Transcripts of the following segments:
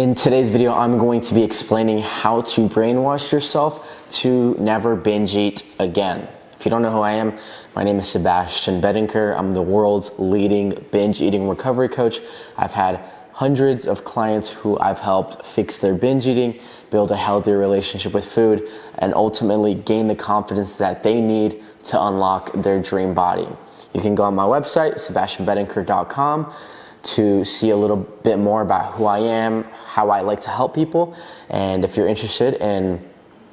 In today's video, I'm going to be explaining how to brainwash yourself to never binge eat again. If you don't know who I am, my name is Sebastian Bedinker. I'm the world's leading binge eating recovery coach. I've had hundreds of clients who I've helped fix their binge eating, build a healthier relationship with food, and ultimately gain the confidence that they need to unlock their dream body. You can go on my website, sebastianbedinker.com, to see a little bit more about who I am, how I like to help people. And if you're interested in,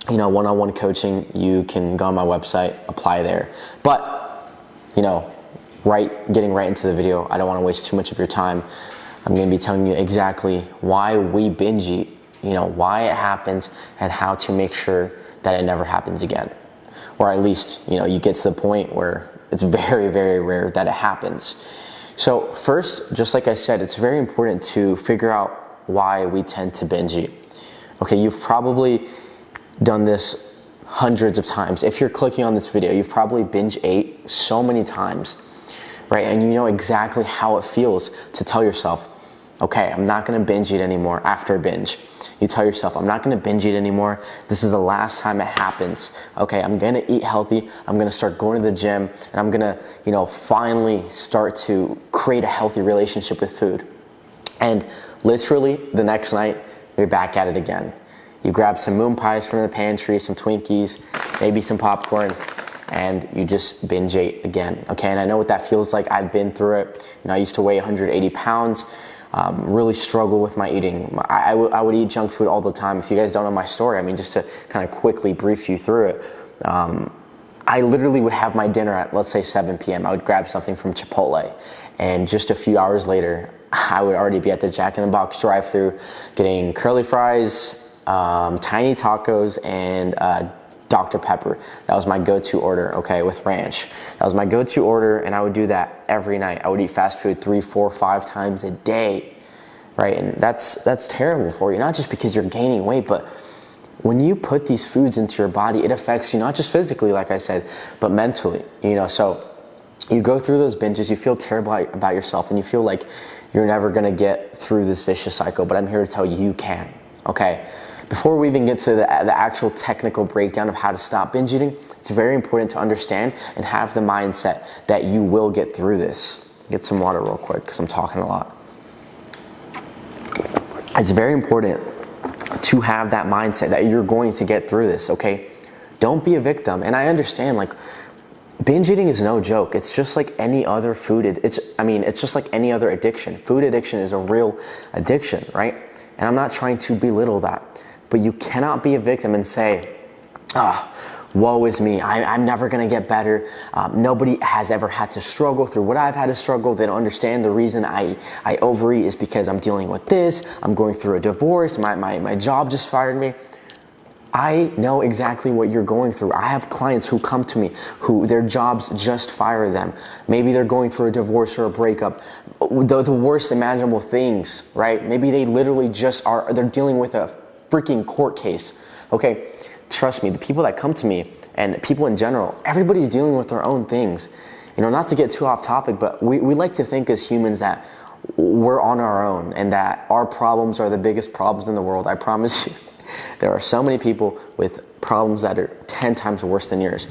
one-on-one coaching, you can go on my website, apply there. But, getting right into the video, I don't want to waste too much of your time. I'm going to be telling you exactly why we binge eat, why it happens, and how to make sure that it never happens again. Or at least, you get to the point where it's very, very rare that it happens. So first, just like I said, it's very important to figure out why we tend to binge eat. Okay, you've probably done this hundreds of times. If you're clicking on this video, you've probably binge ate so many times, right? And you know exactly how it feels to tell yourself, okay, I'm not gonna binge eat anymore after a binge. You tell yourself, I'm not gonna binge eat anymore. This is the last time it happens. Okay, I'm gonna eat healthy. I'm gonna start going to the gym, and I'm gonna, finally start to create a healthy relationship with food. And literally the next night, you're back at it again. You grab some moon pies from the pantry, some Twinkies, maybe some popcorn, and you just binge ate again. Okay, and I know what that feels like. I've been through it. I used to weigh 180 pounds. Really struggle with my eating. I would eat junk food all the time. If you guys don't know my story, just to kind of quickly brief you through it, I literally would have my dinner at, let's say, 7 p.m. I would grab something from Chipotle, and just a few hours later, I would already be at the Jack in the Box drive-thru getting curly fries, tiny tacos, and Dr. Pepper. That was my go-to order, okay, with ranch. That was my go-to order, and I would do that every night. I would eat fast food 3, 4, 5 times a day, right? And that's terrible for you, not just because you're gaining weight, but when you put these foods into your body, it affects you not just physically, like I said, but mentally, So you go through those binges, you feel terrible about yourself, and you feel like you're never gonna get through this vicious cycle, but I'm here to tell you, you can, okay? Before we even get to the actual technical breakdown of how to stop binge eating, it's very important to understand and have the mindset that you will get through this. Get some water real quick because I'm talking a lot. It's very important to have that mindset that you're going to get through this, okay? Don't be a victim. And I understand, binge eating is no joke. It's just like any other food. It's just like any other addiction. Food addiction is a real addiction, right? And I'm not trying to belittle that. But you cannot be a victim and say, woe is me. I'm never going to get better. Nobody has ever had to struggle through what I've had to struggle. They don't understand the reason I overeat is because I'm dealing with this. I'm going through a divorce. My job just fired me. I know exactly what you're going through. I have clients who come to me who their jobs just fire them. Maybe they're going through a divorce or a breakup. The worst imaginable things, right? Maybe they literally they're dealing with a freaking court case. Okay, trust me, the people that come to me and people in general, everybody's dealing with their own things. Not to get too off topic, but we like to think as humans that we're on our own and that our problems are the biggest problems in the world. I promise you, there are so many people with problems that are 10 times worse than yours.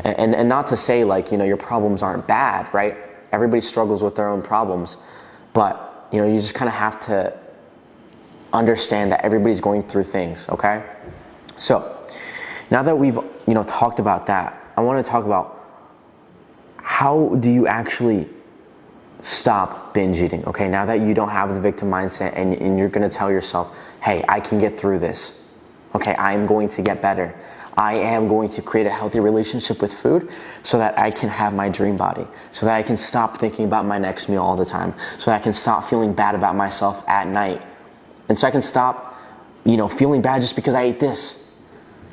And not to say your problems aren't bad, right? Everybody struggles with their own problems, but you just kind of have to understand that everybody's going through things, okay? So now that we've talked about that, I want to talk about how do you actually stop binge eating, okay? Now that you don't have the victim mindset and you're going to tell yourself, hey, I can get through this, okay? I am going to get better. I am going to create a healthy relationship with food so that I can have my dream body, so that I can stop thinking about my next meal all the time, so that I can stop feeling bad about myself at night. And so I can stop, feeling bad just because I ate this.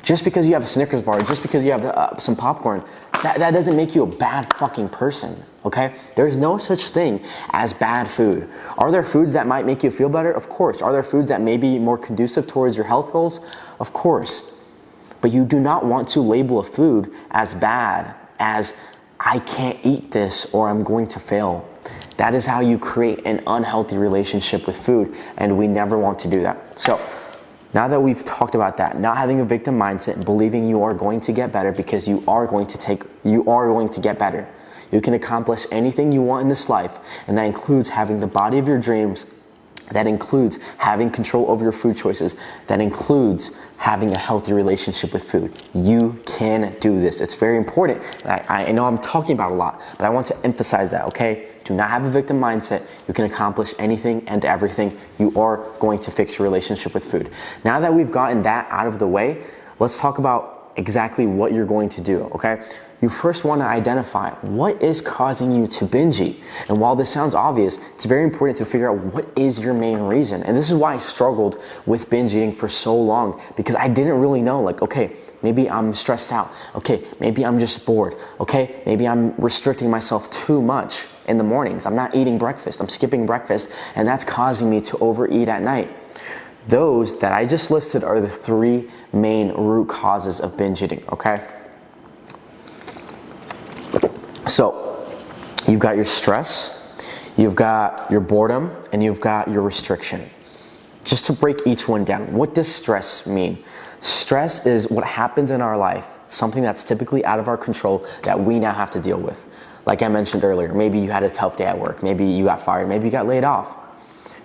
Just because you have a Snickers bar, just because you have some popcorn, that doesn't make you a bad fucking person, okay? There's no such thing as bad food. Are there foods that might make you feel better? Of course. Are there foods that may be more conducive towards your health goals? Of course. But you do not want to label a food as bad, as I can't eat this or I'm going to fail. That is how you create an unhealthy relationship with food, and we never want to do that. So now that we've talked about that, not having a victim mindset and believing you are going to get better, because you are going to get better. You can accomplish anything you want in this life, and that includes having the body of your dreams. That includes having control over your food choices. That includes having a healthy relationship with food. You can do this. It's very important. I know I'm talking about a lot, but I want to emphasize that, okay? Do not have a victim mindset. You can accomplish anything and everything. You are going to fix your relationship with food. Now that we've gotten that out of the way, let's talk about exactly what you're going to do, okay? You first want to identify what is causing you to binge eat. And while this sounds obvious, it's very important to figure out what is your main reason. And this is why I struggled with binge eating for so long, because I didn't really know, like, okay, maybe I'm stressed out. Okay, maybe I'm just bored. Okay, maybe I'm restricting myself too much in the mornings. I'm not eating breakfast. I'm skipping breakfast, and that's causing me to overeat at night. Those that I just listed are the 3 main root causes of binge eating, okay? So, you've got your stress, you've got your boredom, and you've got your restriction. Just to break each one down, what does stress mean? Stress is what happens in our life, something that's typically out of our control that we now have to deal with. Like I mentioned earlier, maybe you had a tough day at work, maybe you got fired, maybe you got laid off,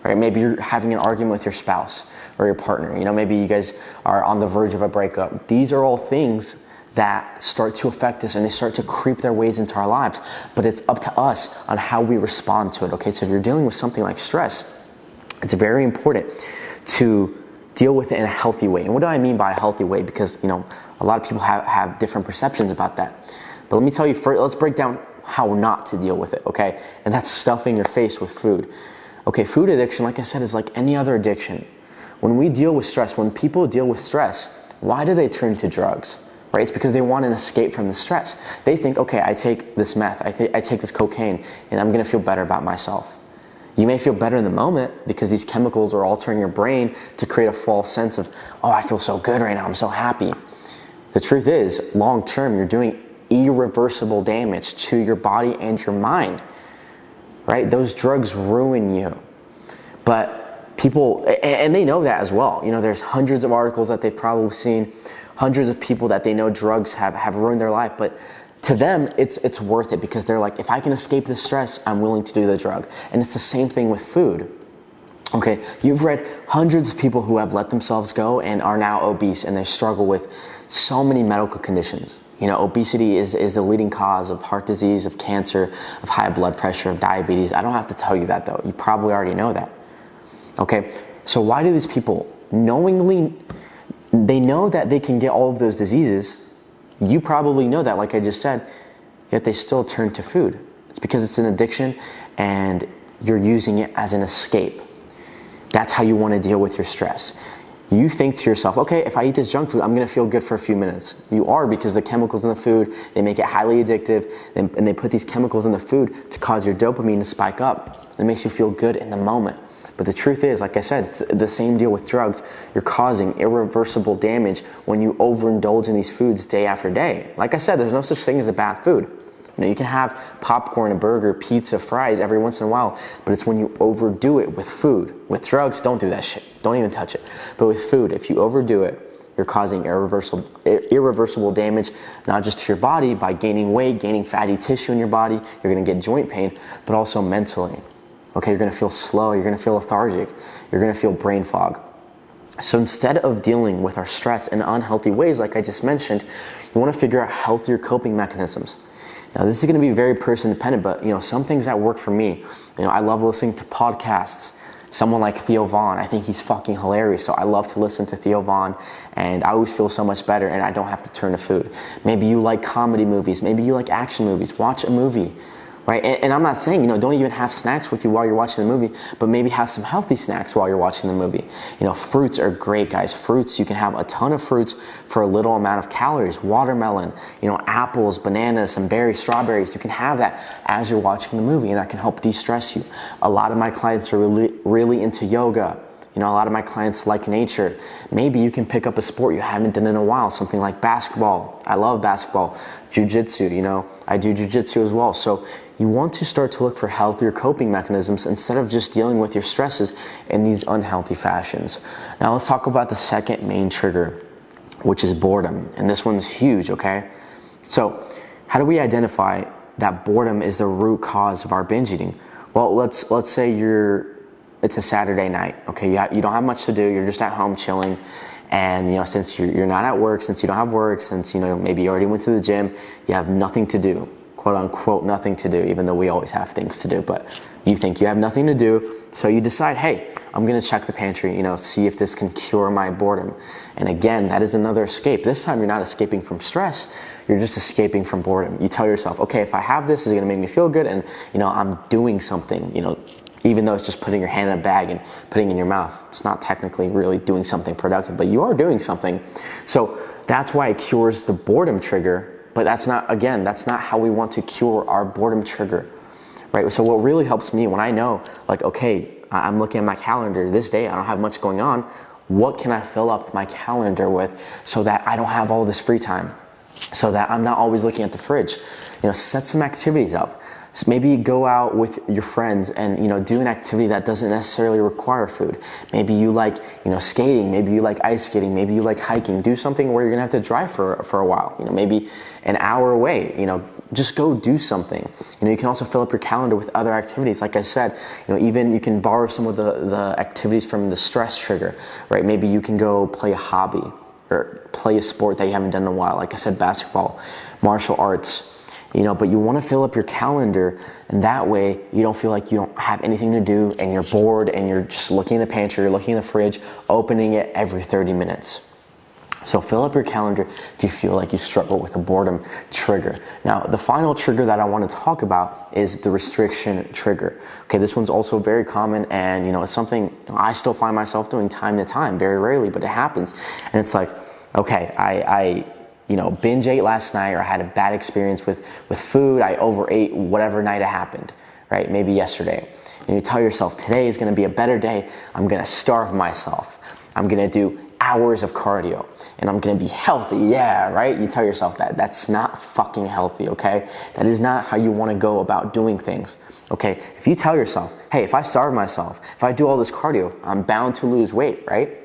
right? Maybe you're having an argument with your spouse or your partner. You know, maybe you guys are on the verge of a breakup. These are all things that start to affect us, and they start to creep their ways into our lives. But it's up to us on how we respond to it, okay? So if you're dealing with something like stress, it's very important to deal with it in a healthy way. And what do I mean by a healthy way? Because, you know, a lot of people have different perceptions about that. But let me tell you first, let's break down how not to deal with it, okay? And that's stuffing your face with food. Okay, food addiction, like I said, is like any other addiction. When we deal with stress, when people deal with stress, why do they turn to drugs? Right? It's because they want an escape from the stress. They think, okay, I take this meth, I take this cocaine, and I'm gonna feel better about myself. You may feel better in the moment because these chemicals are altering your brain to create a false sense of, oh, I feel so good right now, I'm so happy. The truth is, long term, you're doing irreversible damage to your body and your mind, right? Those drugs ruin you. But people, and they know that as well. You know, there's hundreds of articles that they've probably seen, hundreds of people that they know drugs have ruined their life, but to them, it's worth it because they're like, if I can escape the stress, I'm willing to do the drug. And it's the same thing with food. Okay, you've read hundreds of people who have let themselves go and are now obese, and they struggle with so many medical conditions. You know, obesity is the leading cause of heart disease, of cancer, of high blood pressure, of diabetes. I don't have to tell you that though. You probably already know that. Okay, so why do these people knowingly, they know that they can get all of those diseases? You probably know that, like I just said, yet they still turn to food. It's because it's an addiction and you're using it as an escape. That's how you want to deal with your stress. You think to yourself, okay, if I eat this junk food, I'm going to feel good for a few minutes. You are, because the chemicals in the food, they make it highly addictive, and they put these chemicals in the food to cause your dopamine to spike up. It makes you feel good in the moment. But the truth is, like I said, it's the same deal with drugs. You're causing irreversible damage when you overindulge in these foods day after day. Like I said, there's no such thing as a bad food. You know, you can have popcorn, a burger, pizza, fries every once in a while, but it's when you overdo it with food. With drugs, don't do that shit. Don't even touch it. But with food, if you overdo it, you're causing irreversible damage, not just to your body by gaining weight, gaining fatty tissue in your body, you're gonna get joint pain, but also mentally. Okay, you're gonna feel slow, you're gonna feel lethargic, you're gonna feel brain fog. So instead of dealing with our stress in unhealthy ways, like I just mentioned, you wanna figure out healthier coping mechanisms. Now, this is gonna be very person dependent, but you know, some things that work for me, you know, I love listening to podcasts. Someone like Theo Vaughn, I think he's fucking hilarious, so I love to listen to Theo Vaughn, and I always feel so much better, and I don't have to turn to food. Maybe you like comedy movies, maybe you like action movies, watch a movie. Right? And I'm not saying, you know, don't even have snacks with you while you're watching the movie, but maybe have some healthy snacks while you're watching the movie. You know, fruits are great, guys. Fruits, you can have a ton of fruits for a little amount of calories. Watermelon, you know, apples, bananas, some berries, strawberries. You can have that as you're watching the movie, and that can help de-stress you. A lot of my clients are really into yoga. You know, a lot of my clients like nature. Maybe you can pick up a sport you haven't done in a while, something like basketball. I love basketball. Jiu-jitsu, you know, I do jiu-jitsu as well. So you want to start to look for healthier coping mechanisms instead of just dealing with your stresses in these unhealthy fashions. Now let's talk about the second main trigger, which is boredom. And this one's huge, okay? So how do we identify that boredom is the root cause of our binge eating? Well, let's say it's a Saturday night, okay? You don't have much to do, you're just at home chilling, and since you're not at work, since you don't have work, since maybe you already went to the gym, you have nothing to do, quote unquote nothing to do, even though we always have things to do, but you think you have nothing to do, so you decide, hey, I'm gonna check the pantry, see if this can cure my boredom. And again, that is another escape. This time you're not escaping from stress, you're just escaping from boredom. You tell yourself, okay, if I have this, it's gonna make me feel good, and I'm doing something, even though it's just putting your hand in a bag and putting it in your mouth. It's not technically really doing something productive, but you are doing something. So that's why it cures the boredom trigger, but that's not how we want to cure our boredom trigger, right? So what really helps me when I know, like, okay, I'm looking at my calendar this day, I don't have much going on, what can I fill up my calendar with so that I don't have all this free time, so that I'm not always looking at the fridge? Set some activities up. So maybe go out with your friends and do an activity that doesn't necessarily require food. Maybe you like skating, maybe you like ice skating, maybe you like hiking. Do something where you're gonna have to drive for a while, maybe an hour away, just go do something. You can also fill up your calendar with other activities. Like I said, even you can borrow some of the activities from the stress trigger, right? Maybe you can go play a hobby or play a sport that you haven't done in a while. Like I said, basketball, martial arts, but you want to fill up your calendar, and that way you don't feel like you don't have anything to do and you're bored and you're just looking in the pantry, you're looking in the fridge, opening it every 30 minutes. So fill up your calendar if you feel like you struggle with a boredom trigger. Now, the final trigger that I want to talk about is the restriction trigger. Okay, this one's also very common, and it's something I still find myself doing time to time, very rarely, but it happens. And it's like, okay, I binge ate last night, or I had a bad experience with food, I overate whatever night it happened, right? Maybe yesterday. And you tell yourself, today is gonna be a better day, I'm gonna starve myself. I'm gonna do hours of cardio, and I'm gonna be healthy, yeah, right? You tell yourself that. That's not fucking healthy, okay? That is not how you wanna go about doing things, okay? If you tell yourself, hey, if I starve myself, if I do all this cardio, I'm bound to lose weight, right?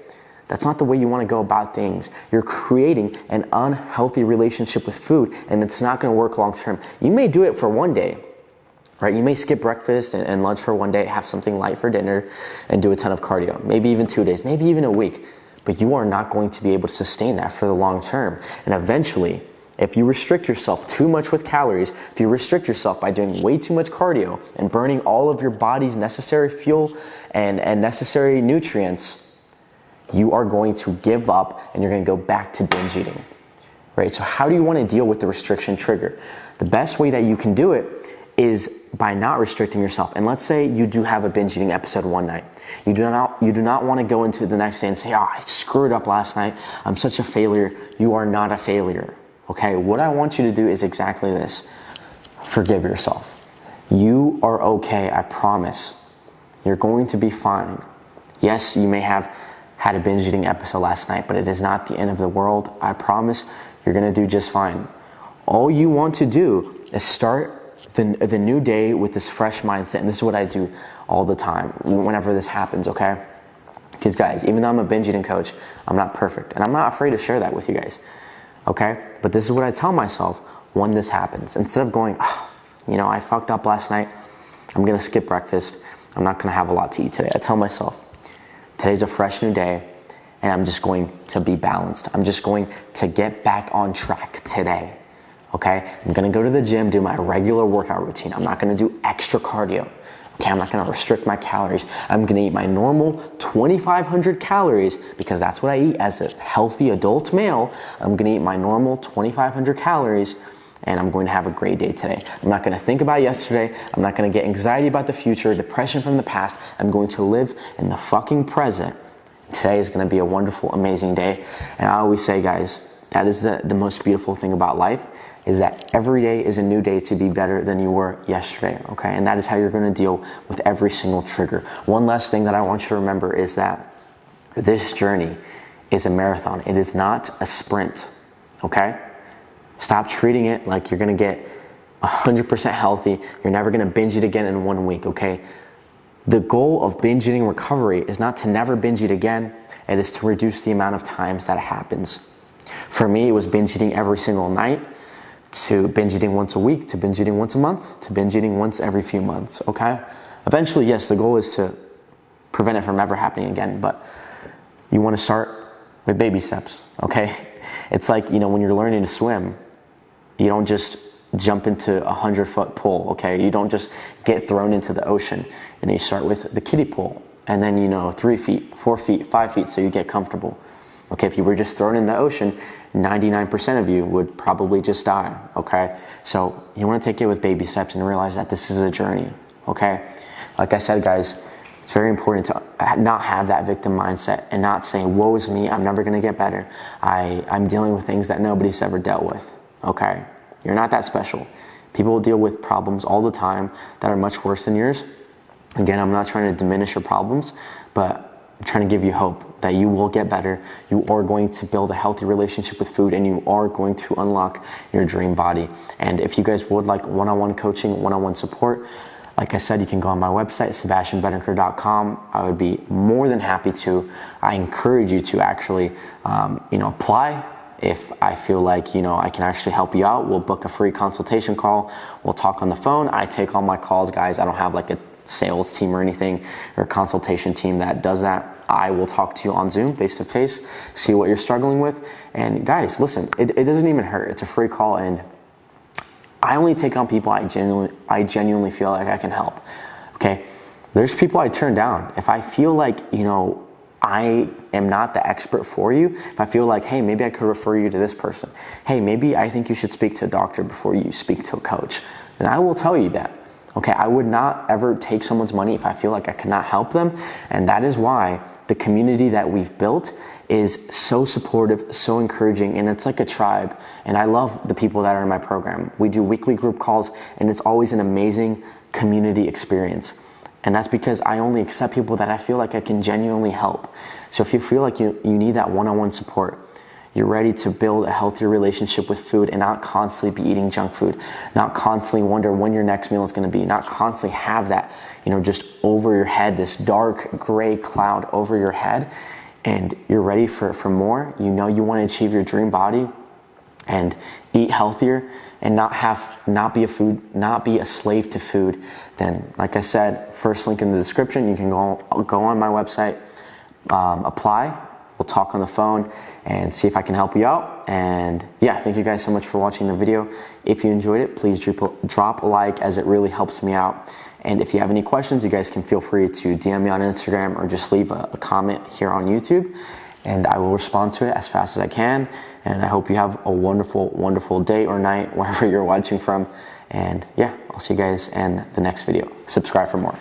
That's not the way you want to go about things. You're creating an unhealthy relationship with food, and it's not going to work long term. You may do it for one day, right? You may skip breakfast and lunch for one day, have something light for dinner, and do a ton of cardio. Maybe even 2 days, maybe even a week. But you are not going to be able to sustain that for the long term. And eventually, if you restrict yourself too much with calories, if you restrict yourself by doing way too much cardio and burning all of your body's necessary fuel and necessary nutrients, you are going to give up and you're going to go back to binge eating, right? So how do you want to deal with the restriction trigger? The best way that you can do it is by not restricting yourself. And let's say you do have a binge eating episode one night. You do not want to go into the next day and say, I screwed up last night, I'm such a failure. You are not a failure, okay? What I want you to do is exactly this. Forgive yourself. You are okay, I promise. You're going to be fine. Yes, you may have had a binge eating episode last night, but it is not the end of the world. I promise you're gonna do just fine. All you want to do is start the new day with this fresh mindset, and this is what I do all the time whenever this happens, okay? Because guys, even though I'm a binge eating coach, I'm not perfect, and I'm not afraid to share that with you guys, okay? But this is what I tell myself when this happens. Instead of going, I fucked up last night, I'm gonna skip breakfast, I'm not gonna have a lot to eat today. I tell myself, today's a fresh new day, and I'm just going to be balanced. I'm just going to get back on track today, okay? I'm gonna go to the gym, do my regular workout routine. I'm not gonna do extra cardio, okay? I'm not gonna restrict my calories. I'm gonna eat my normal 2,500 calories because that's what I eat as a healthy adult male. I'm gonna eat my normal 2,500 calories, and I'm going to have a great day today. I'm not going to think about yesterday. I'm not going to get anxiety about the future, depression from the past. I'm going to live in the fucking present. Today is going to be a wonderful, amazing day. And I always say, guys, that is the most beautiful thing about life, is that every day is a new day to be better than you were yesterday, okay? And that is how you're going to deal with every single trigger. One last thing that I want you to remember is that this journey is a marathon. It is not a sprint, okay? Stop treating it like you're gonna get 100% healthy. You're never gonna binge eat again in 1 week, okay? The goal of binge eating recovery is not to never binge eat again, it is to reduce the amount of times that it happens. For me, it was binge eating every single night, to binge eating once a week, to binge eating once a month, to binge eating once every few months, okay? Eventually, yes, the goal is to prevent it from ever happening again, but you wanna start with baby steps, okay? It's like, when you're learning to swim, you don't just jump into a 100-foot pool, okay? You don't just get thrown into the ocean. And you start with the kiddie pool, and then 3 feet, 4 feet, 5 feet, so you get comfortable. Okay, if you were just thrown in the ocean, 99% of you would probably just die, okay? So you wanna take it with baby steps and realize that this is a journey, okay? Like I said, guys, it's very important to not have that victim mindset and not say, woe is me, I'm never gonna get better. I'm dealing with things that nobody's ever dealt with, okay? You're not that special. People deal with problems all the time that are much worse than yours. Again, I'm not trying to diminish your problems, but I'm trying to give you hope that you will get better. You are going to build a healthy relationship with food, and you are going to unlock your dream body. And if you guys would like one-on-one coaching, one-on-one support, like I said, you can go on my website, sebastianbedinker.com. I would be more than happy to. I encourage you to actually, apply. If I feel like, I can actually help you out, we'll book a free consultation call. We'll talk on the phone. I take all my calls, guys. I don't have like a sales team or anything, or a consultation team that does that. I will talk to you on Zoom, face to face, see what you're struggling with. And guys, listen, it doesn't even hurt. It's a free call, and I only take on people I genuinely feel like I can help, okay? There's people I turn down. If I feel like, I am not the expert for you, if I feel like, hey, maybe I could refer you to this person. Hey, maybe I think you should speak to a doctor before you speak to a coach. Then I will tell you that, okay? I would not ever take someone's money if I feel like I cannot help them. And that is why the community that we've built is so supportive, so encouraging, and it's like a tribe. And I love the people that are in my program. We do weekly group calls, and it's always an amazing community experience. And that's because I only accept people that I feel like I can genuinely help. So if you feel like you need that one-on-one support, you're ready to build a healthier relationship with food and not constantly be eating junk food, not constantly wonder when your next meal is gonna be, not constantly have that, just over your head, this dark gray cloud over your head, and you're ready for more, you wanna achieve your dream body and eat healthier and not be a slave to food, then like I said, first link in the description, you can go on my website, apply, we'll talk on the phone and see if I can help you out. And yeah, thank you guys so much for watching the video. If you enjoyed it, please drop a like, as it really helps me out. And if you have any questions, you guys can feel free to DM me on Instagram or just leave a comment here on YouTube, and I will respond to it as fast as I can. And I hope you have a wonderful, wonderful day or night, wherever you're watching from. And yeah, I'll see you guys in the next video. Subscribe for more.